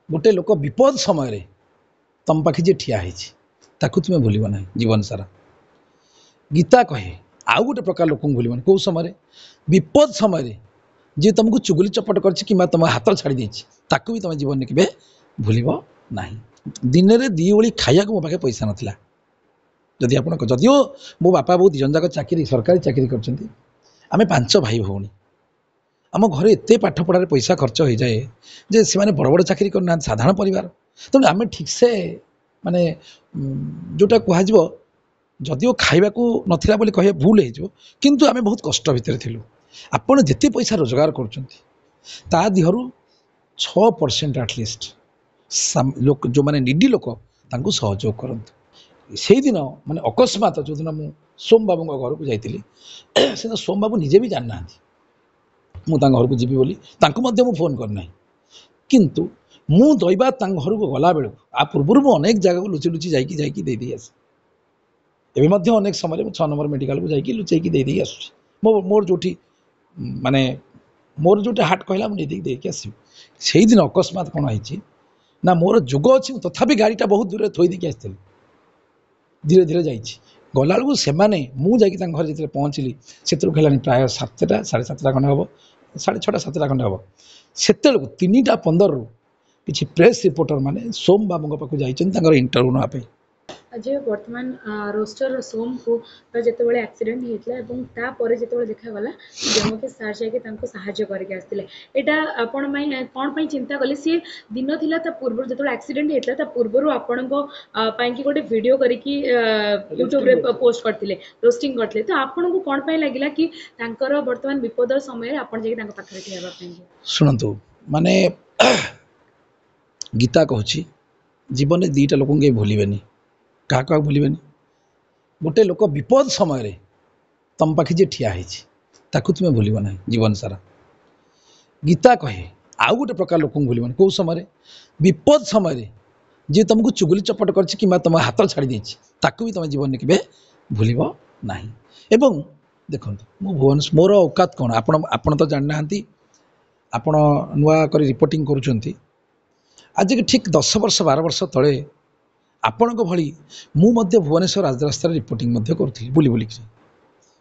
गोटे लोक विपद समय तुम पाखे जी ठिया ताकू तुम्हें भूल ना जीवन सारा। गीता कहे आउ गोटे प्रकार लोक भूल कौ समय विपद समय जी तुमको चुगली चपट कर तुम हाथ छाड़ी भी तुम जीवन में केवे भूल ना। दिन में दी ओली खाया मो पाखे पैसा नाला जदि आप जदिओ मो बापा बहुत दिजन जाक चाकरी सरकारी चाकरी करें 5 भाई भौणी आम घर एत पाठ पढ़ार पैसा खर्च हो जाए जे से बड़ बड़ चाकरी करना साधारण परिवार तेणु आम ठीक से माने जोटा कह जदिओ खाइबा नथिला बोली कहे भूल हो किंतु आम बहुत कष्ट भितर थिलु। आपण जिते पैसा रोजगार कर दिहरु 6% एटलिस्ट लोक जो माने निडी लोक तांको सहयोग करंतु। से दिन माने अकस्मात जो दिन मु सोम बाबू घर को जाइली से सोम बाबू निजे भी जान ना मु घर को जीवी बोली मु फोन करना किंतु मु दैवा घर को गला बेलू आ पूर्व मु अनेक जगह लुचि लुचि जाइकी दे आस एवं अनेक समय 6 नंबर मेडिकल को जाइकी लुचेकी दे आस मोर जो माने मोर जो हार्ट कहला मुझे देखिए आसबि से दिन अकस्मात कौन है ना मोर जोग अच्छी तथापि गाड़ीटा बहुत दूर थोदी आसती धीरे धीरे जाइए गला बेलू से मुझे घर जो पहुँचली से प्राय 7टा 7:30 खंडे हम 6:30 7टा खंडे हम से 3:15 किसी प्रेस रिपोर्टर माने सोम बाबू पाक जाइए इंटरव्यू नापे आज वर्तमान रोस्टर सोम को जिते बड़े एक्सीडेंट होता जो देखागला जम के सार जाके साहाଯ୍य करके आसते यहाँ आपण कौन चिंता कले सी दिन था पूर्व जो एक्सीडेंट होता पूर्व आपण की गोटे वीडियो करके यूट्यूब रे पोस्ट करते रोस्टिंग करते तो आपन को कौन लगिला कि वर्तमान विपद समय आप पाखे ठिया शुणु माने गीता कहूँ जीवन में 2टा लोक भूलें क्या भूलें गोटे लोक विपद समय तुम पाखे जी ठिया ताकू तुम्हें भूल ना जीवन सारा। गीता कहे आउ गोटे प्रकार लोक भूल कौ समय विपद समय जी तुमको चुगली चपट कर तुम हाथ छाड़ी भी तुम जीवन में केवे भूल ना। एवं देखो मु भुवनेश्वर मोर औकात कौन आपण तो जाना आपण नुआ कर रिपोर्टिंग करुँच आज ठीक 10 वर्ष 12 वर्ष तले आपण भली मुझे भुवनेश्वर राजरास्तार रिपोर्टिंग करुँगी बुली बुलिक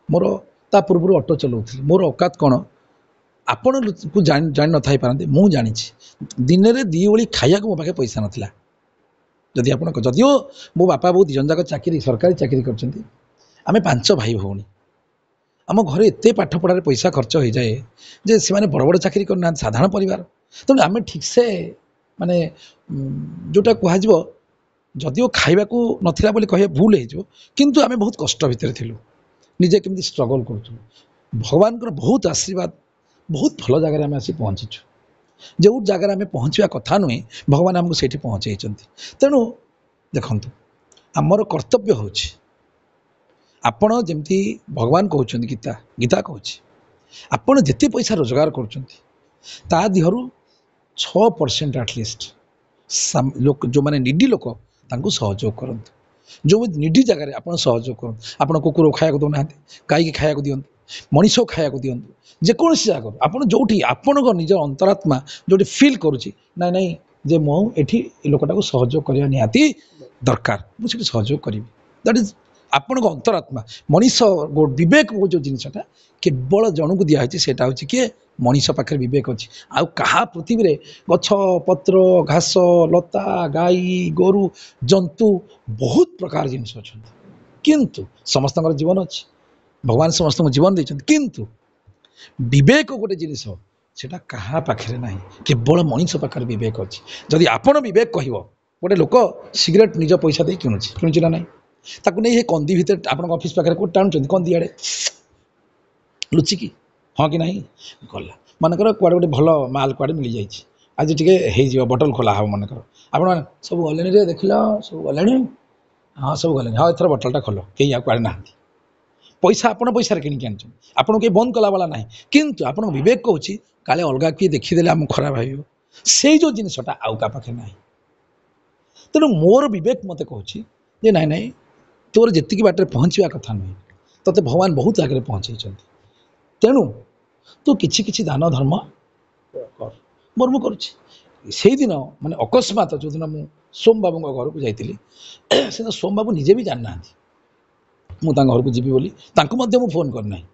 मोर ता पूर्व ऑटो चलाऊली मोर औकात कौन आपण को जान न थाई पारते मु जानी दिन में दी ओली खाया मो पाखे पैसा नाला जदि आप जदिओ मो बापा बहुत दिजन जाक चाकरी सरकारी चाकरी करें 5 भाई भौणी आम घर एत पाठ पढ़ार पैसा खर्च हो जाए जे से बड़ बड़ चाकरी करना साधारण परिवार तेणु आम ठीक से माने जोटा कह जदिओ खाइबा नथिला बोली कहे भूल हो किंतु आम बहुत कष्ट भितर थिलु निजे केमती स्ट्रगल करूँ भगवान बहुत आशीर्वाद बहुत भल जगह आम आसी पहुँचीचु जो जगार आम पहुँचा कथा नुहे भगवान आमको से पहुँचे तेणु देखु आमर कर्तव्य हूँ आपण जमती भगवान कहते गीता गीता कहूँ आपण जिते पैसा रोजगार कर दिहरु 6% एटलिस्ट लोक जो माने निडी लोक तांको सहयोग करंतु। जो निडी जगह आप सहयोग कर आप कुकुर खाया दौना गाई की खाया दिंतु मनीष खाया दिंतु जेकोसी जगह आप जो आपण निज अंतरात्मा जो फिल करुच्ची ना नाई जे मुझे लोकटा को सहयोग करने निहाती दरकार मुझे सहयोग करी दैट इज आपण अंतरात्मा मनीष विवेक जो जिनटा केवल जन को दिखाई से हूँ किए मनीष पाखे विवेक अच्छी आउ कहा पृथ्वी रे गछ पत्र घास लता गाई गोरु जंतु बहुत प्रकार जिनस अच्छा किंतु समस्त जीवन अच्छी भगवान समस्त जीवन देते किंतु विवेक गोटे जिनस सेटा कहा पाखे ना केवल मनीष पाखे विवेक अच्छी जदि आपण विवेक कह गोटे लोक सिगरेट निज पैसा दे किणुची ना ना ताकू नहीं कंदी भितर आप ऑफिस पाखे कौट टाणुंट कंदी आड़े लुचिकी हाँ कि नहीं गला मनकर कुआड़े गोटे भल माल कुआड़े मिल जाए आज टे बटल खोला हम मनकर आप सब गले रे देख सब गले हाँ सब गले हाँ एथर बटलटा खोल कहीं कुआड़े ना पैसा आपण पैसा किଣିକି आनी आपन के बंद कला वाला ना किंतु आप विवेक कहूँ काले अलग किए देखीदे आम खराब भाव से जो जिनसटा आउ का पाखे ना तेणु मोर विवेक मत कहूँ नाई नाई तोर जी बाटर पहुँचवा कथा नुहे तोते भगवान बहुत आगे पहुँचे तेणु तू किछि किछि दान धर्म कर मोर मु करुच्ची ସେଇଦିନ ମାନେ ଅକସ୍ମାତ ଯେଉଁଦିନ ମୁଁ ସୋମ ବାବୁଙ୍କ ଘରକୁ ଯାଇଥିଲି ସେଦିନ ସୋମ ବାବୁ ନିଜେ ବି ଜାଣିନାହାନ୍ତି ମୁଁ ତାଙ୍କ ଘରକୁ ଯିବି ବୋଲି, ତାଙ୍କୁ ମଧ୍ୟ ମୁଁ ଫୋନ୍ କରିନାହିଁ।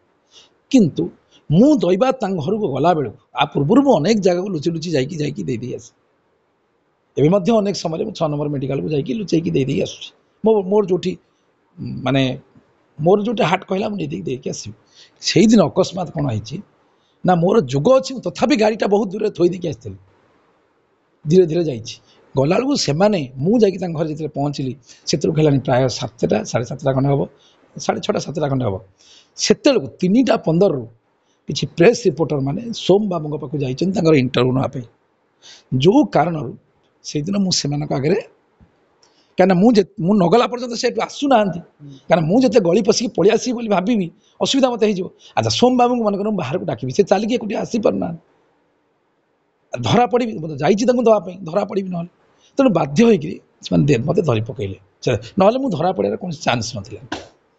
କିନ୍ତୁ ମୁଁ ଦୈବାତ ତାଙ୍କ ଘରକୁ ଗଲାବେଳକୁ ପୂର୍ବରୁ ମୁଁ ଅନେକ ଜାଗାକୁ ଲୁଚି ଲୁଚି ଯାଇକି ଦେଇଦେଇ ଆସେ। ଏବେ ମଧ୍ୟ ଅନେକ ସମୟରେ ମୁଁ 6 ନମ୍ବର ମେଡ଼ିକାଲକୁ ଯାଇକି ଲୁଚେଇକି ଦେଇଦେଇ ଆସୁଛି। ମୋର ଯେଉଁଠି ମାନେ ମୋର ଯେଉଁଠି ହାର୍ଟ କହିଲା ମୁଁ ଦେଇକି ଆସିବି। ସେଇଦିନ ଅକସ୍ମାତ କ'ଣ ହେଇଛି ନା ମୋର ଯୋଗ ଅଛି, ମୁଁ ତଥାପି ଗାଡ଼ିଟା ବହୁତ ଦୂରରେ ଥୋଇ ଦେଇକି ଆସିଥିଲି। ଧୀରେ ଧୀରେ ଯାଇଛି, ଗଲାବେଳକୁ ସେମାନେ ମୁଁ ଯାଇକି ତାଙ୍କ ଘରେ ଯେତେବେଳେ ପହଞ୍ଚିଲି ସେତେବେଳକୁ ହେଲାଣି ପ୍ରାୟ 7ଟା 7:30 ଖଣ୍ଡେ ହେବ, 6:30 7ଟା ଖଣ୍ଡେ ହେବ। ସେତେବେଳକୁ 3:15ରୁ କିଛି ପ୍ରେସ୍ ରିପୋର୍ଟର ମାନେ ସୋମ ବାବୁଙ୍କ ପାଖକୁ ଯାଇଛନ୍ତି ତାଙ୍କର ଇଣ୍ଟରଭ୍ୟୁ ନେବା ପାଇଁ। ଯେଉଁ କାରଣରୁ ସେଇଦିନ ମୁଁ ସେମାନଙ୍କ ଆଗରେ, କାହିଁକିନା ମୁଁ ନଗଲା ପର୍ଯ୍ୟନ୍ତ ସେ ଏଠୁ ଆସୁନାହାନ୍ତି, କାରଣ ମୁଁ ଯେତେ ଗଳି ପଶିକି ପଳେଇ ଆସିବି ବୋଲି ଭାବିବି ଅସୁବିଧା ମୋତେ ହେଇଯିବ। ଆଚ୍ଛା ସୋମ ବାବୁଙ୍କୁ ମନେକର ମୁଁ ବାହାରକୁ ଡାକିବି, ସେ ଚାଲିକି ଏକୁଟିଆ ଆସିପାରୁନାହାନ୍ତି, ଧରା ପଡ଼ିବି, ମୋତେ ଯାଇଛି ତାଙ୍କୁ ଦେବା ପାଇଁ, ଧରା ପଡ଼ିବି ନହେଲେ। ତେଣୁ ବାଧ୍ୟ ହୋଇକିରି ସେମାନେ ମୋତେ ଧରି ପକାଇଲେ, ନହେଲେ ମୁଁ ଧରା ପଡ଼ିବାର କୌଣସି ଚାନ୍ସ ନଥିଲା।